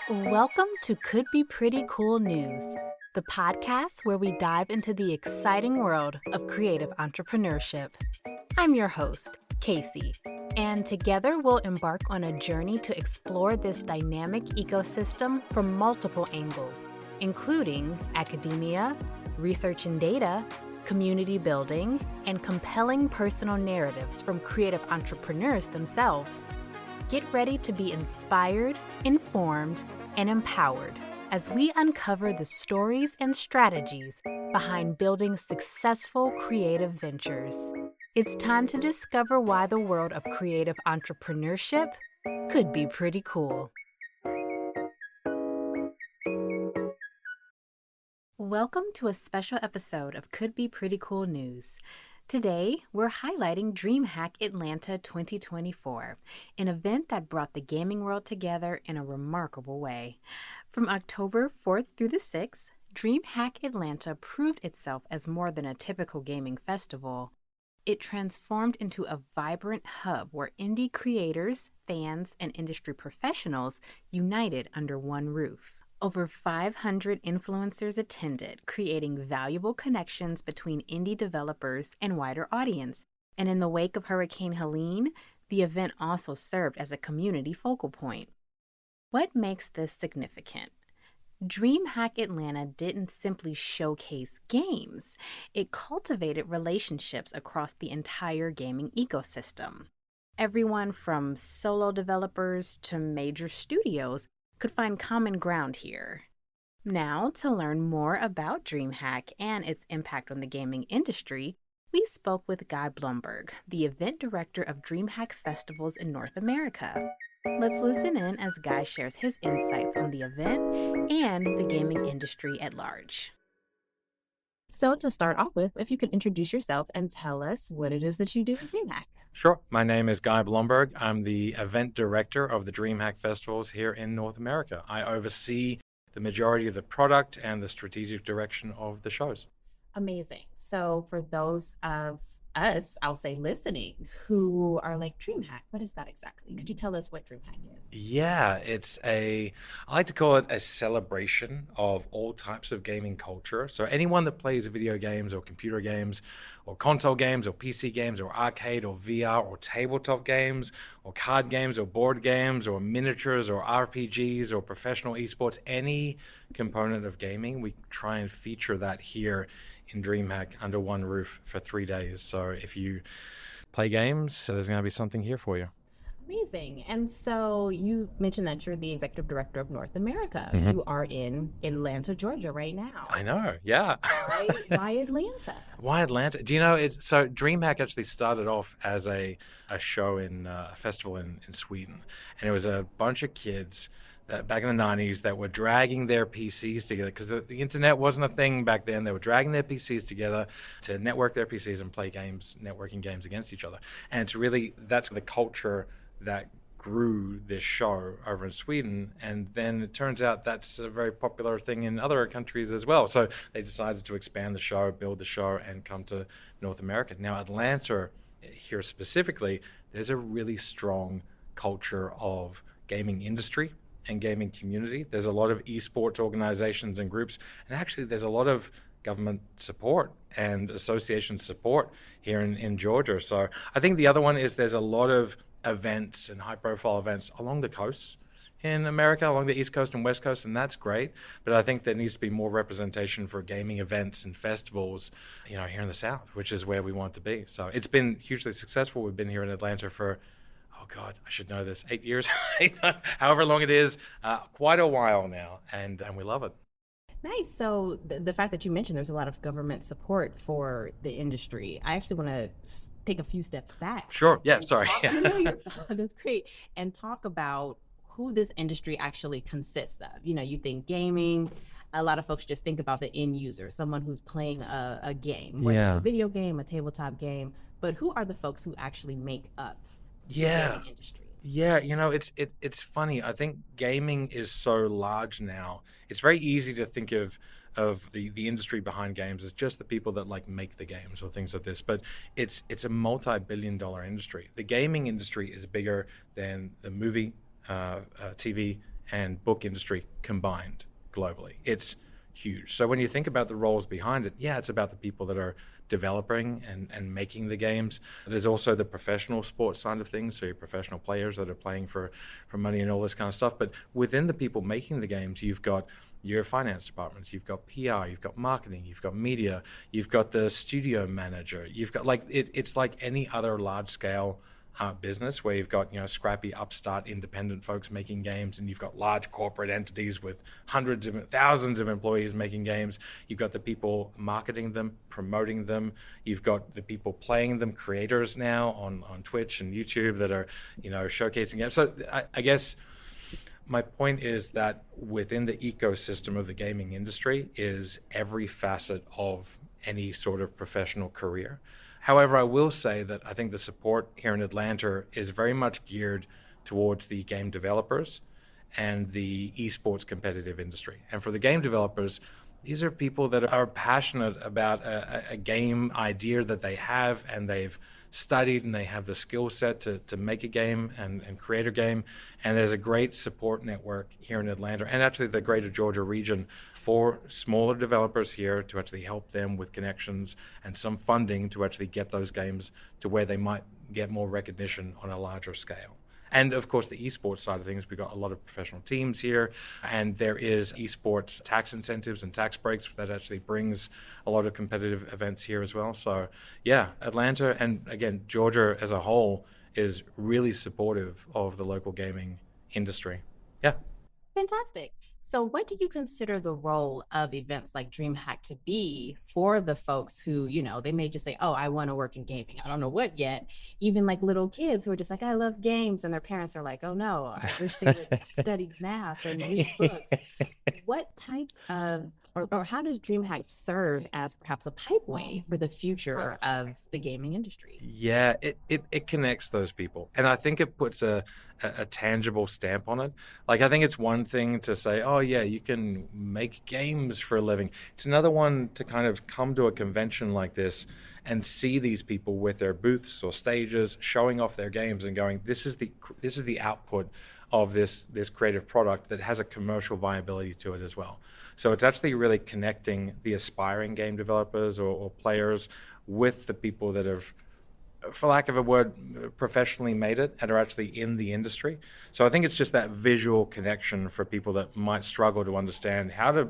Welcome to Could Be Pretty Cool News, the podcast where we dive into the exciting world of creative entrepreneurship. I'm your host, Casey, and together we'll embark on a journey to explore this dynamic ecosystem from multiple angles, including academia, research and data, community building, and compelling personal narratives from creative entrepreneurs themselves. Get ready to be inspired, informed, and empowered as we uncover the stories and strategies behind building successful creative ventures. It's time to discover why the world of creative entrepreneurship could be pretty cool. Welcome to a special episode of Could Be Pretty Cool News. Today, we're highlighting DreamHack Atlanta 2024, an event that brought the gaming world together in a remarkable way. From October 4th through the 6th, DreamHack Atlanta proved itself as more than a typical gaming festival. It transformed into a vibrant hub where indie creators, fans, and industry professionals united under one roof. Over 500 influencers attended, creating valuable connections between indie developers and wider audience. And in the wake of Hurricane Helene, the event also served as a community focal point. What makes this significant? DreamHack Atlanta didn't simply showcase games. It cultivated relationships across the entire gaming ecosystem. Everyone from solo developers to major studios could find common ground here. Now, to learn more about DreamHack and its impact on the gaming industry, we spoke with Guy Blomberg, the event director of DreamHack Festivals in North America. Let's listen in as Guy shares his insights on the event and the gaming industry at large. So to start off with, if you could introduce yourself and tell us what it is that you do at DreamHack. Sure. My name is Guy Blomberg. I'm the event director of the DreamHack Festivals here in North America. I oversee the majority of the product and the strategic direction of the shows. Amazing. So for those of us, I'll say listening, who are like, DreamHack, what is that exactly? Could you tell us what DreamHack is? Yeah, I like to call it a celebration of all types of gaming culture. So anyone that plays video games or computer games or console games or PC games or arcade or VR or tabletop games or card games or board games or miniatures or RPGs or professional esports, any component of gaming, we try and feature that here in DreamHack under one roof for 3 days. So if you play games, there's going to be something here for you. Amazing. And so you mentioned that you're the executive director of North America. Mm-hmm. You are in Atlanta, Georgia right now. I know, yeah. Why Atlanta? Why Atlanta? Do you know, so DreamHack actually started off as a show in a festival in Sweden. And it was a bunch of kids that back in the 90s that were dragging their PCs together because the internet wasn't a thing back then. They were dragging their PCs together to network their PCs and play games, networking games against each other. And it's really, that's the culture that grew this show over in Sweden. And then it turns out that's a very popular thing in other countries as well. So they decided to expand the show, build the show, and come to North America. Now, Atlanta, here specifically, there's a really strong culture of gaming industry and gaming community. There's a lot of esports organizations and groups, and actually there's a lot of government support and association support here in Georgia. So I think the other one is there's a lot of events and high profile events along the coasts in America, along the East Coast and West Coast, and that's great. But I think there needs to be more representation for gaming events and festivals, here in the South, which is where we want to be. So it's been hugely successful. We've been here in Atlanta for God, I should know this, 8 years, however long it is, quite a while now, and we love it. Nice. So the fact that you mentioned there's a lot of government support for the industry, I actually want to take a few steps back. Sure. Yeah. Sorry. That's great. And talk about who this industry actually consists of. You think gaming. A lot of folks just think about the end user, someone who's playing a game, whether it's a video game, a tabletop game. But who are the folks who actually make up the gaming industry? Yeah, it's funny. I think gaming is so large now. It's very easy to think of the industry behind games as just the people that make the games or things like this. But it's a multi-billion-dollar industry. The gaming industry is bigger than the movie, TV, and book industry combined globally. It's huge. So when you think about the roles behind it, yeah, it's about the people that are developing and making the games. There's also the professional sports side of things, so your professional players that are playing for money and all this kind of stuff. But within the people making the games, you've got your finance departments, you've got PR, you've got marketing, you've got media, you've got the studio manager, you've got it's like any other large scale business where you've got scrappy upstart independent folks making games, and you've got large corporate entities with hundreds of thousands of employees making games. You've got the people marketing them, promoting them. You've got the people playing them, creators now on Twitch and YouTube that are showcasing games. So I guess my point is that within the ecosystem of the gaming industry is every facet of any sort of professional career. However, I will say that I think the support here in Atlanta is very much geared towards the game developers and the esports competitive industry. And for the game developers, these are people that are passionate about a game idea that they have, and they've studied and they have the skill set to make a game and create a game. And there's a great support network here in Atlanta and actually the greater Georgia region for smaller developers here to actually help them with connections and some funding to actually get those games to where they might get more recognition on a larger scale. And of course, the esports side of things, we've got a lot of professional teams here, and there is esports tax incentives and tax breaks that actually brings a lot of competitive events here as well. So yeah, Atlanta and again, Georgia as a whole is really supportive of the local gaming industry. Yeah. Fantastic. So what do you consider the role of events like DreamHack to be for the folks who, they may just say, oh, I want to work in gaming. I don't know what yet. Even like little kids who are just like, I love games. And their parents are like, oh, no, I wish they would study math and read books. What types of, or how does DreamHack serve as perhaps a pipeway for the future of the gaming industry? Yeah, it connects those people. And I think it puts a tangible stamp on it. Like, I think it's one thing to say, oh yeah, you can make games for a living. It's another one to kind of come to a convention like this and see these people with their booths or stages showing off their games and going, this is the output of this creative product that has a commercial viability to it as well. So it's actually really connecting the aspiring game developers or players with the people that have, for lack of a word, professionally made it and are actually in the industry. So I think it's just that visual connection for people that might struggle to understand how do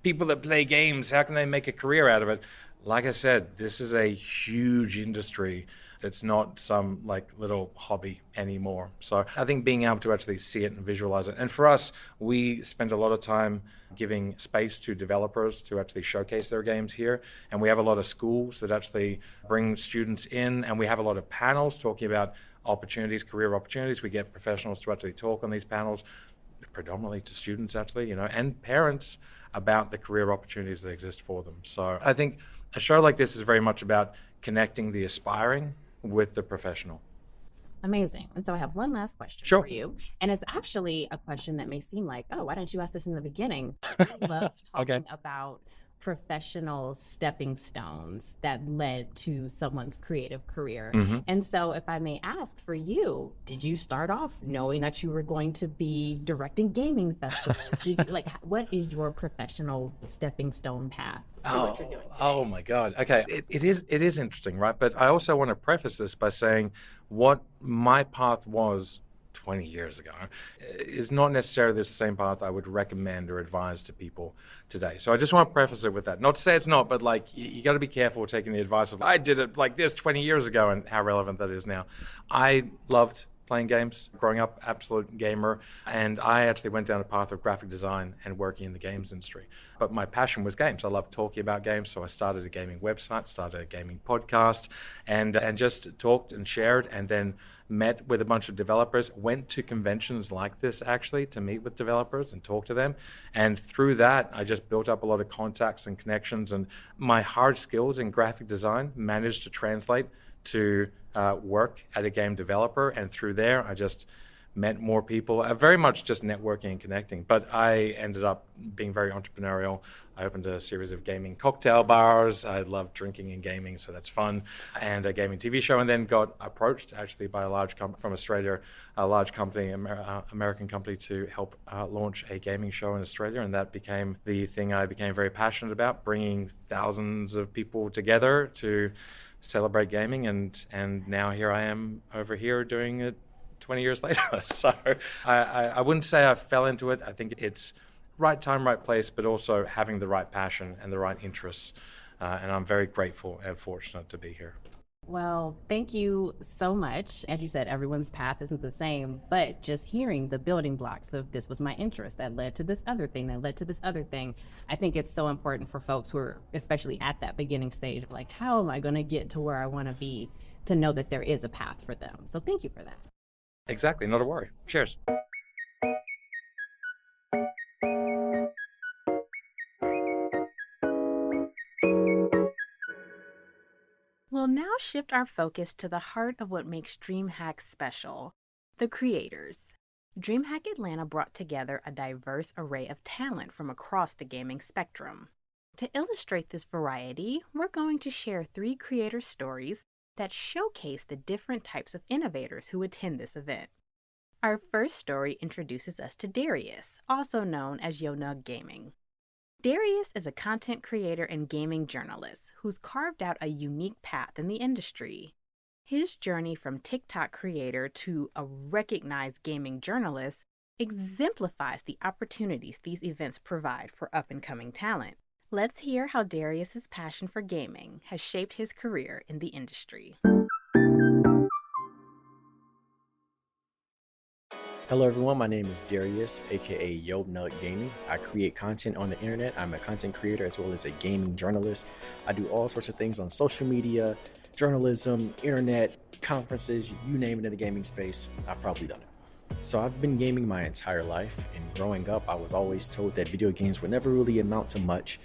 people that play games, how can they make a career out of it? Like I said, this is a huge industry that's not some like little hobby anymore. So I think being able to actually see it and visualize it. And for us, we spend a lot of time giving space to developers to actually showcase their games here. And we have a lot of schools that actually bring students in, and we have a lot of panels talking about opportunities, career opportunities. We get professionals to actually talk on these panels, predominantly to students actually, and parents about the career opportunities that exist for them. So I think a show like this is very much about connecting the aspiring with the professional. Amazing. And so I have one last question Sure. for you. And it's actually a question that may seem like, oh, why didn't you ask this in the beginning? I love talking about professional stepping stones that led to someone's creative career. Mm-hmm. And so if I may ask for you, did you start off knowing that you were going to be directing gaming festivals? What is your professional stepping stone path to what you're doing today? Oh my God. Okay. It is interesting, right? But I also want to preface this by saying what my path was 20 years ago is not necessarily the same path I would recommend or advise to people today. So I just want to preface it with that. Not to say it's not, but like you got to be careful taking the advice of I did it like this 20 years ago and how relevant that is now. I loved playing games, growing up, absolute gamer, and I actually went down a path of graphic design and working in the games industry. But my passion was games. I love talking about games, so I started a gaming website, started a gaming podcast, and just talked and shared, and then met with a bunch of developers, went to conventions like this actually to meet with developers and talk to them. And through that, I just built up a lot of contacts and connections, and my hard skills in graphic design managed to translate to work at a game developer. And through there, I just met more people, very much just networking and connecting. But I ended up being very entrepreneurial. I opened a series of gaming cocktail bars. I love drinking and gaming, so that's fun, and a gaming TV show, and then got approached actually by a large company from Australia, a large company, American company, to help launch a gaming show in Australia, and that became the thing I became very passionate about, bringing thousands of people together to celebrate gaming, and now here I am over here doing it 20 years later. So I wouldn't say I fell into it. I think it's right time, right place, but also having the right passion and the right interests. And I'm very grateful and fortunate to be here. Well, thank you so much. As you said, everyone's path isn't the same, but just hearing the building blocks of this was my interest that led to this other thing, that led to this other thing. I think it's so important for folks who are especially at that beginning stage of like, how am I going to get to where I want to be, to know that there is a path for them. So thank you for that. Exactly, not a worry. Cheers. We'll now shift our focus to the heart of what makes DreamHack special, the creators. DreamHack Atlanta brought together a diverse array of talent from across the gaming spectrum. To illustrate this variety, we're going to share 3 creator stories that showcase the different types of innovators who attend this event. Our first story introduces us to Darius, also known as YoNuggGaming. Darius is a content creator and gaming journalist who's carved out a unique path in the industry. His journey from TikTok creator to a recognized gaming journalist exemplifies the opportunities these events provide for up-and-coming talent. Let's hear how Darius's passion for gaming has shaped his career in the industry. Hello everyone, my name is Darius, aka YoNuggGaming. I create content on the internet. I'm a content creator as well as a gaming journalist. I do all sorts of things on social media, journalism, internet, conferences, you name it in the gaming space, I've probably done it. So I've been gaming my entire life, and growing up I was always told that video games would never really amount to much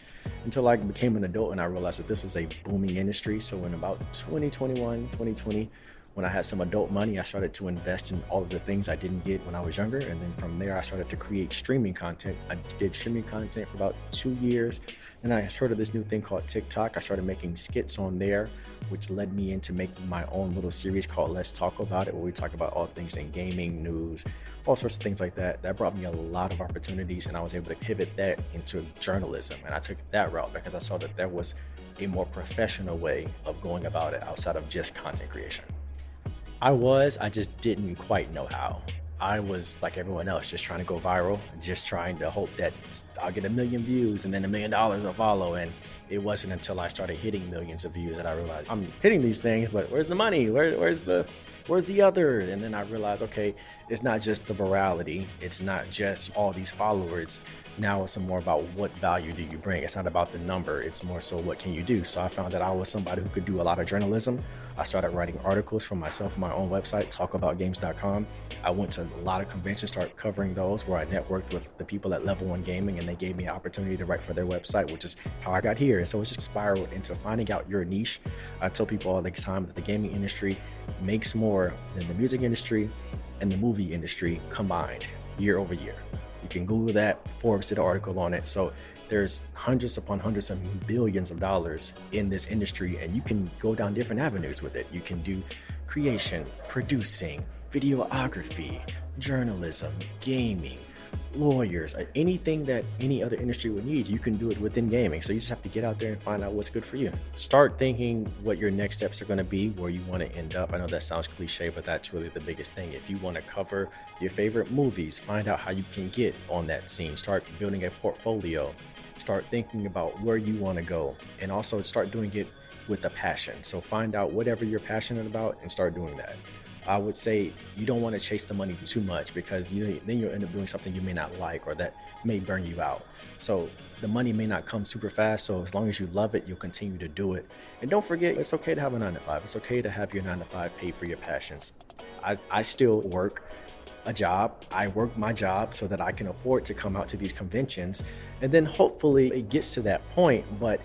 until I became an adult and I realized that this was a booming industry. So in about 2021, 2020, when I had some adult money, I started to invest in all of the things I didn't get when I was younger. And then from there, I started to create streaming content. I did streaming content for about 2 years. And I heard of this new thing called TikTok. I started making skits on there, which led me into making my own little series called Let's Talk About It, where we talk about all things in gaming, news, all sorts of things like that. That brought me a lot of opportunities, and I was able to pivot that into journalism. And I took that route because I saw that there was a more professional way of going about it outside of just content creation. I just didn't quite know how. I was like everyone else, just trying to go viral, just trying to hope that I'll get 1 million views and then $1 million will follow. And it wasn't until I started hitting millions of views that I realized I'm hitting these things, but where's the money? Where's the other? And then I realized, okay, it's not just the virality. It's not just all these followers. Now it's more about what value do you bring. It's not about the number. It's more so what can you do. So I found that I was somebody who could do a lot of journalism. I started writing articles for myself on my own website, talkaboutgames.com. I went to a lot of conventions, started covering those, where I networked with the people at Level 1 Gaming, and they gave me an opportunity to write for their website, which is how I got here. And so it's just spiraled into finding out your niche. I tell people all the time that the gaming industry makes more than the music industry and the movie industry combined year over year. You can Google that. Forbes did an article on it. So there's hundreds upon hundreds of billions of dollars in this industry, and you can go down different avenues with it. You can do creation, producing, videography, journalism, gaming, lawyers, anything that any other industry would need, you can do it within gaming. So you just have to get out there and find out what's good for you. Start thinking what your next steps are going to be, where you want to end up. I know that sounds cliche, but that's really the biggest thing. If you want to cover your favorite movies, find out how you can get on that scene. Start building a portfolio. Start thinking about where you want to go, and also start doing it with a passion. So find out whatever you're passionate about and start doing that. I would say you don't want to chase the money too much, because then you'll end up doing something you may not like or that may burn you out. So the money may not come super fast. So as long as you love it, you'll continue to do it. And don't forget, it's okay to have a 9-to-5. It's okay to have your 9-to-5 paid for your passions. I still work a job. I work my job so that I can afford to come out to these conventions. And then hopefully it gets to that point, but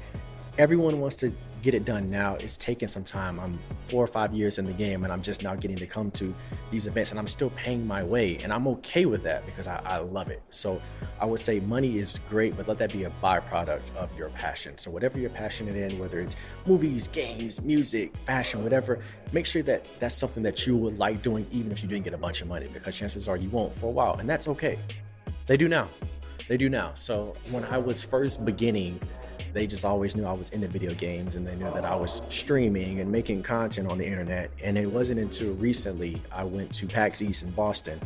everyone wants to get it done now. It's taken some time. I'm 4 or 5 years in the game, and I'm just now getting to come to these events, and I'm still paying my way, and I'm okay with that because I love it. So I would say money is great, but let that be a byproduct of your passion. So whatever you're passionate in, whether it's movies, games, music, fashion, whatever, make sure that that's something that you would like doing, even if you didn't get a bunch of money, because chances are you won't for a while, and that's okay. They do now. So when I was first beginning, they just always knew I was into video games, and they knew that I was streaming and making content on the internet. And it wasn't until recently I went to PAX East in Boston,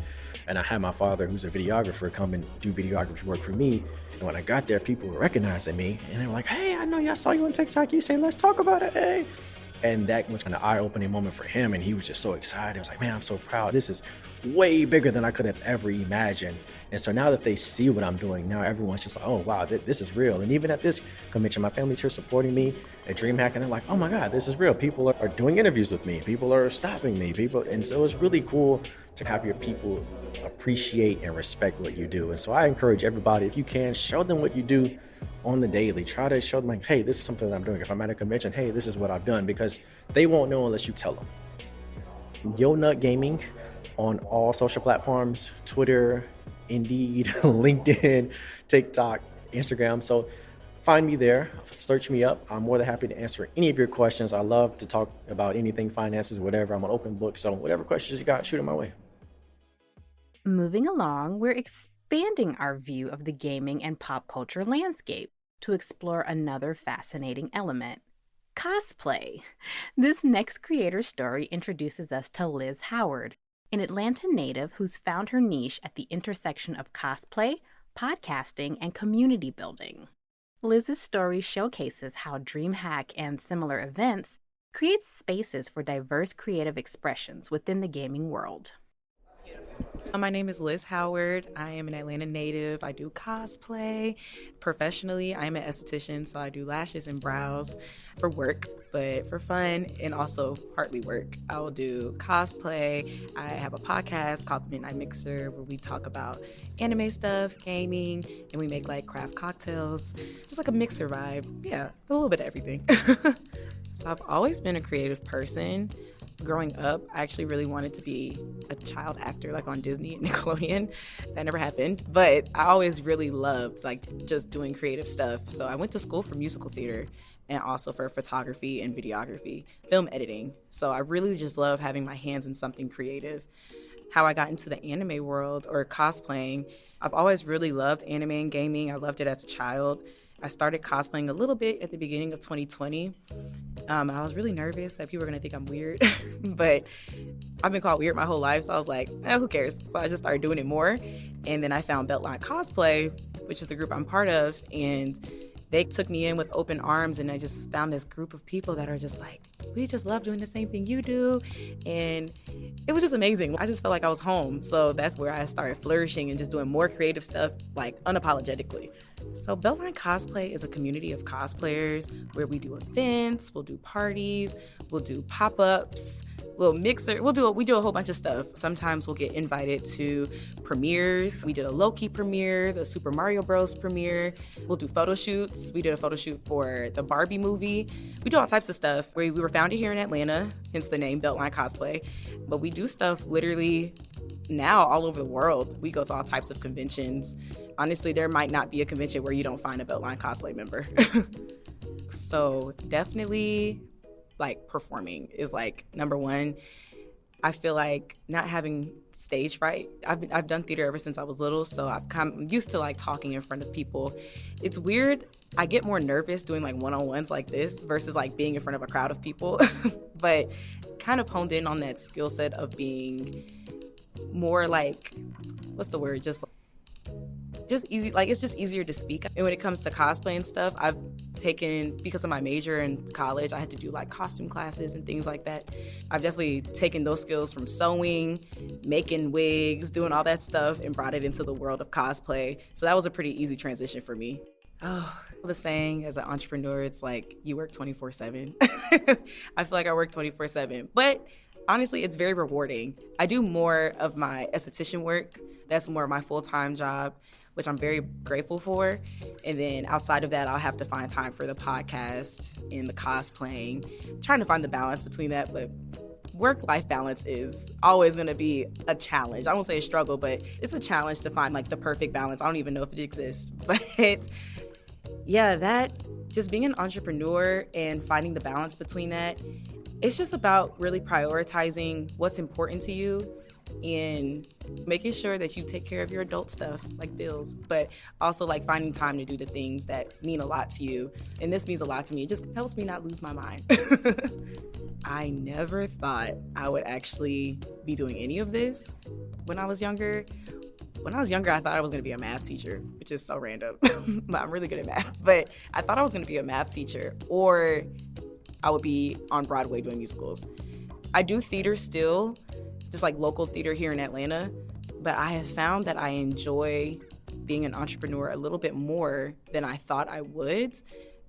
and I had my father, who's a videographer, come and do videography work for me. And when I got there, people were recognizing me, and they were like, "Hey, I know you. I saw you on TikTok. You say, let's talk about it, hey." And that was an eye-opening moment for him, and he was just so excited. I was like, man, I'm so proud. This is way bigger than I could have ever imagined. And so now that they see what I'm doing, now everyone's just like, oh, wow, this is real. And even at this convention, my family's here supporting me at DreamHack, and they're like, oh my God, this is real. People are doing interviews with me. People are stopping me. And so it's really cool to have your people appreciate and respect what you do. And so I encourage everybody, if you can, show them what you do on the daily. Try to show them like, hey, this is something that I'm doing. If I'm at a convention, hey, this is what I've done, because they won't know unless you tell them. YoNuggGaming on all social platforms, Twitter, Indeed, LinkedIn, TikTok, Instagram. So find me there, search me up. I'm more than happy to answer any of your questions. I love to talk about anything, finances, whatever. I'm an open book. So whatever questions you got, shoot them my way. Moving along, we're expanding our view of the gaming and pop culture landscape to explore another fascinating element: cosplay. This next creator story introduces us to Liz Howard, an Atlanta native who's found her niche at the intersection of cosplay, podcasting, and community building. Liz's story showcases how DreamHack and similar events create spaces for diverse creative expressions within the gaming world. My name is Liz Howard. I am an Atlanta native. I do cosplay. Professionally, I'm an esthetician, so I do lashes and brows for work, but for fun and also partly work. I will do cosplay. I have a podcast called The Midnight Mixer where we talk about anime stuff, gaming, and we make like craft cocktails. Just like a mixer vibe. Yeah, a little bit of everything. So I've always been a creative person. Growing up, I actually really wanted to be a child actor, like on Disney and Nickelodeon. That never happened, but I always really loved like just doing creative stuff. So I went to school for musical theater and also for photography and videography, film editing. So I really just love having my hands in something creative. How I got into the anime world or cosplaying, I've always really loved anime and gaming. I loved it as a child. I started cosplaying a little bit at the beginning of 2020. I was really nervous that people were gonna think I'm weird, but I've been called weird my whole life, so I was like, who cares? So I just started doing it more, and then I found Beltline Cosplay, which is the group I'm part of, and they took me in with open arms, and I just found this group of people that are just like, we just love doing the same thing you do, and it was just amazing. I just felt like I was home, so that's where I started flourishing and just doing more creative stuff, like unapologetically. So Beltline Cosplay is a community of cosplayers where we do events, we'll do parties, we'll do pop-ups, we'll mixer, we do a whole bunch of stuff. Sometimes we'll get invited to premieres. We did a Loki premiere, the Super Mario Bros. Premiere. We'll do photo shoots. We did a photo shoot for the Barbie movie. We do all types of stuff. We were founded here in Atlanta, hence the name Beltline Cosplay. But we do stuff literally now all over the world. We go to all types of conventions. Honestly, there might not be a convention where you don't find a Beltline Cosplay member. So definitely like performing is like number one. I feel like not having stage fright. I've done theater ever since I was little, so I'm used to like talking in front of people. It's weird. I get more nervous doing like one-on-ones like this versus like being in front of a crowd of people. But kind of honed in on that skill set of being more like, what's the word? Just easy, like it's just easier to speak. And when it comes to cosplay and stuff, I've taken, because of my major in college, I had to do like costume classes and things like that. I've definitely taken those skills from sewing, making wigs, doing all that stuff, and brought it into the world of cosplay. So that was a pretty easy transition for me. Oh, the saying as an entrepreneur, it's like you work 24/7. I feel like I work 24/7, but honestly, it's very rewarding. I do more of my esthetician work. That's more of my full-time job. which I'm very grateful for. And then outside of that, I'll have to find time for the podcast and the cosplaying, trying to find the balance between that. But work-life balance is always going to be a challenge. I won't say a struggle, but it's a challenge to find like the perfect balance. I don't even know if it exists. But yeah, that just being an entrepreneur and finding the balance between that, it's just about really prioritizing what's important to you and making sure that you take care of your adult stuff like bills, but also like finding time to do the things that mean a lot to you. And this means a lot to me. It just helps me not lose my mind. I never thought I would actually be doing any of this when I was younger. When I was younger, I thought I was going to be a math teacher, which is so random. But I'm really good at math. But I thought I was going to be a math teacher, or I would be on Broadway doing musicals. I do theater still, just like local theater here in Atlanta, but I have found that I enjoy being an entrepreneur a little bit more than I thought I would.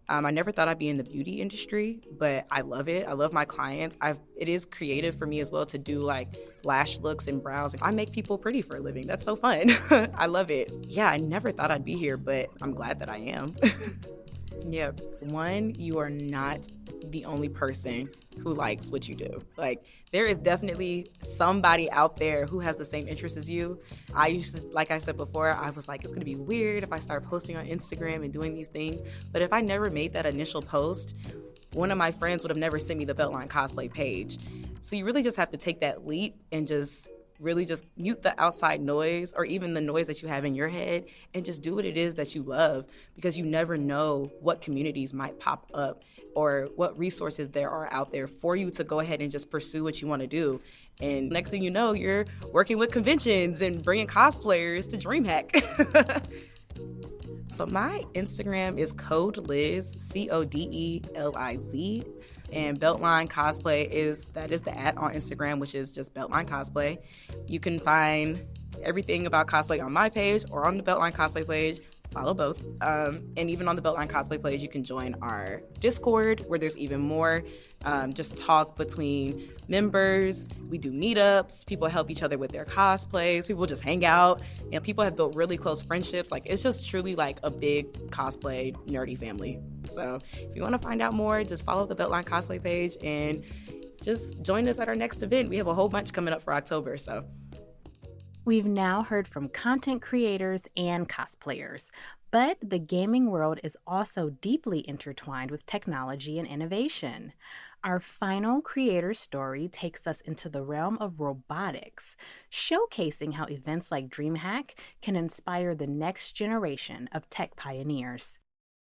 I never thought I'd be in the beauty industry, but I love it. I love my clients. It is creative for me as well to do like lash looks and brows. I make people pretty for a living. That's so fun. I love it. Yeah, I never thought I'd be here, but I'm glad that I am. Yeah, one, you are not the only person who likes what you do. Like, there is definitely somebody out there who has the same interests as you. I used to, like I said before, I was like, it's gonna be weird if I start posting on Instagram and doing these things. But if I never made that initial post, one of my friends would have never sent me the Beltline Cosplay page. So you really just have to take that leap and just really just mute the outside noise or even the noise that you have in your head and just do what it is that you love, because you never know what communities might pop up or what resources there are out there for you to go ahead and just pursue what you want to do. And next thing you know, you're working with conventions and bringing cosplayers to DreamHack. So my Instagram is CodeLiz, CodeLiz. And Beltline Cosplay is the @ on Instagram, which is just Beltline Cosplay. You can find everything about cosplay on my page or on the Beltline Cosplay page. Follow both. And even on the Beltline Cosplay page, you can join our Discord, where there's even more just talk between members. We do meetups. People help each other with their cosplays. People just hang out. And people have built really close friendships. Like, it's just truly like a big cosplay nerdy family. So if you want to find out more, just follow the Beltline Cosplay page and just join us at our next event. We have a whole bunch coming up for October, so. We've now heard from content creators and cosplayers, but the gaming world is also deeply intertwined with technology and innovation. Our final creator story takes us into the realm of robotics, showcasing how events like DreamHack can inspire the next generation of tech pioneers.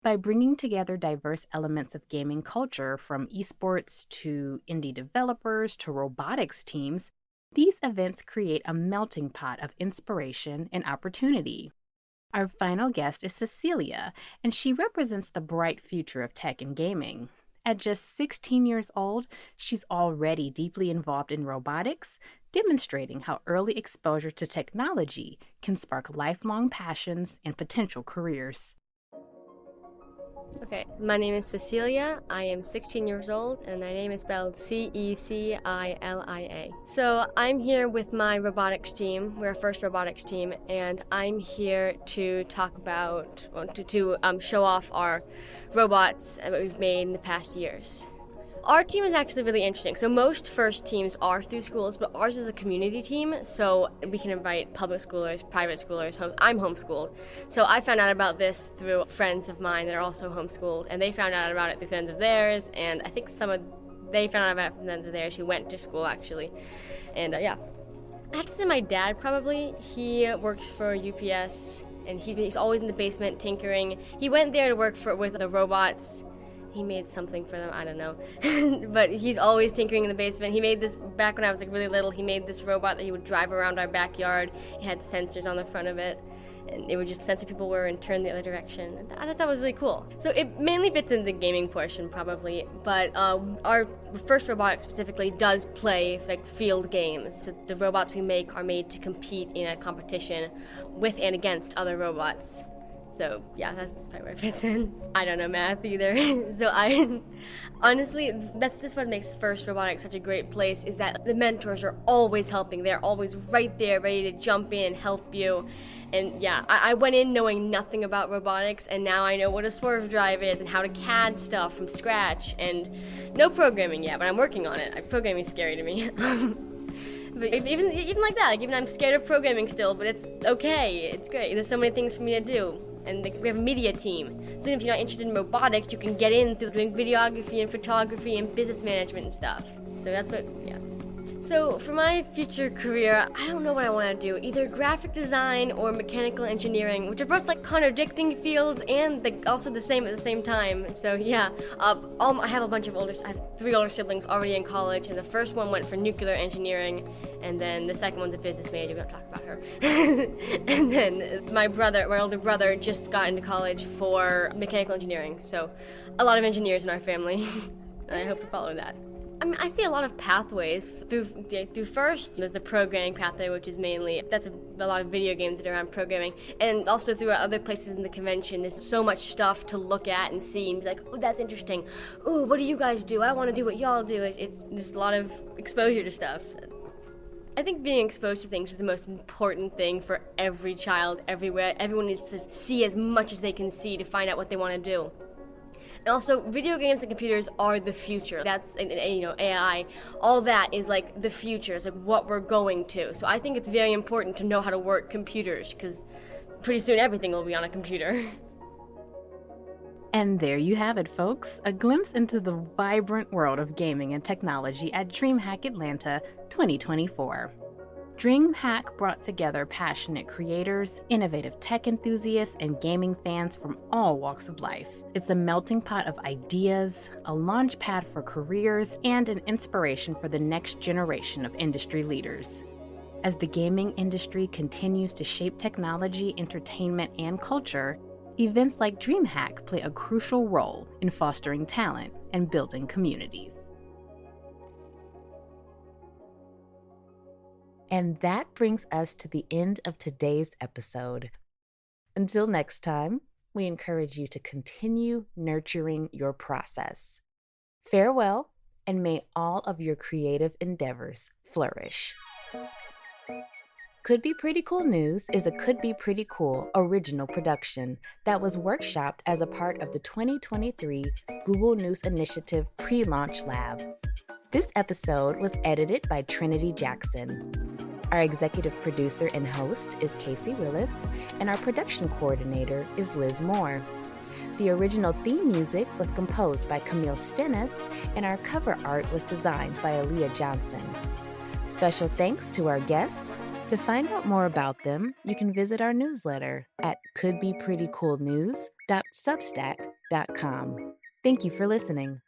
By bringing together diverse elements of gaming culture, from esports to indie developers to robotics teams, these events create a melting pot of inspiration and opportunity. Our final guest is Cecilia, and she represents the bright future of tech and gaming. At just 16 years old, she's already deeply involved in robotics, demonstrating how early exposure to technology can spark lifelong passions and potential careers. Okay, my name is Cecilia. I am 16 years old, and my name is spelled Cecilia. So I'm here with my robotics team. We're our first robotics team, and I'm here to talk about, to show off our robots that we've made in the past years. Our team is actually really interesting. So most first teams are through schools, but ours is a community team, so we can invite public schoolers, private schoolers. I'm homeschooled. So I found out about this through friends of mine that are also homeschooled, and they found out about it through friends of theirs, and I think they found out about it from friends of theirs who went to school, actually. And yeah. I have to say my dad, probably. He works for UPS, and he's always in the basement tinkering. He went there to work with the robots. He made something for them, I don't know. But he's always tinkering in the basement. He made this, back when I was like really little, he made this robot that he would drive around our backyard. It had sensors on the front of it, and it would just sense where people were and turn the other direction. And I thought that was really cool. So it mainly fits in the gaming portion, probably, but our first robotics specifically does play like field games. So the robots we make are made to compete in a competition with and against other robots. So yeah, that's probably where it fits in. I don't know math either. So honestly, that's what makes First Robotics such a great place, is that the mentors are always helping. They're always right there, ready to jump in, help you. And yeah, I went in knowing nothing about robotics, and now I know what a swerve drive is and how to CAD stuff from scratch, and no programming yet, but I'm working on it. Programming's scary to me. But even like that, like even I'm scared of programming still, but it's okay, it's great. There's so many things for me to do. And we have a media team. So if you're not interested in robotics, you can get in through doing videography and photography and business management and stuff. So that's what, yeah. So for my future career, I don't know what I want to do. Either graphic design or mechanical engineering, which are both like contradicting fields and also the same at the same time. So yeah, I have I have 3 older siblings already in college, and the first one went for nuclear engineering, and then the second one's a business major. We don't talk about her. And then my older brother, just got into college for mechanical engineering. So a lot of engineers in our family, and I hope to follow that. I mean, I see a lot of pathways through first. There's the programming pathway, which is that's a lot of video games that are around programming, and also through other places in the convention. There's so much stuff to look at and see and be like, oh, that's interesting. Oh, what do you guys do? I want to do what y'all do. It's just a lot of exposure to stuff. I think being exposed to things is the most important thing for every child everywhere. Everyone needs to see as much as they can see to find out what they want to do. And also, video games and computers are the future. That's, AI. All that is like the future. It's like what we're going to. So I think it's very important to know how to work computers, because pretty soon everything will be on a computer. And there you have it, folks. A glimpse into the vibrant world of gaming and technology at DreamHack Atlanta 2024. DreamHack brought together passionate creators, innovative tech enthusiasts, and gaming fans from all walks of life. It's a melting pot of ideas, a launch pad for careers, and an inspiration for the next generation of industry leaders. As the gaming industry continues to shape technology, entertainment, and culture, events like DreamHack play a crucial role in fostering talent and building communities. And that brings us to the end of today's episode. Until next time, we encourage you to continue nurturing your process. Farewell, and may all of your creative endeavors flourish. Could Be Pretty Cool News is a Could Be Pretty Cool original production that was workshopped as a part of the 2023 Google News Initiative Pre-Launch Lab. This episode was edited by Trinity Jackson. Our executive producer and host is Casey Willis, and our production coordinator is Liz Moore. The original theme music was composed by Camille Stennis, and our cover art was designed by Aaliyah Johnson. Special thanks to our guests. To find out more about them, you can visit our newsletter at couldbeprettycoolnews.substack.com. Thank you for listening.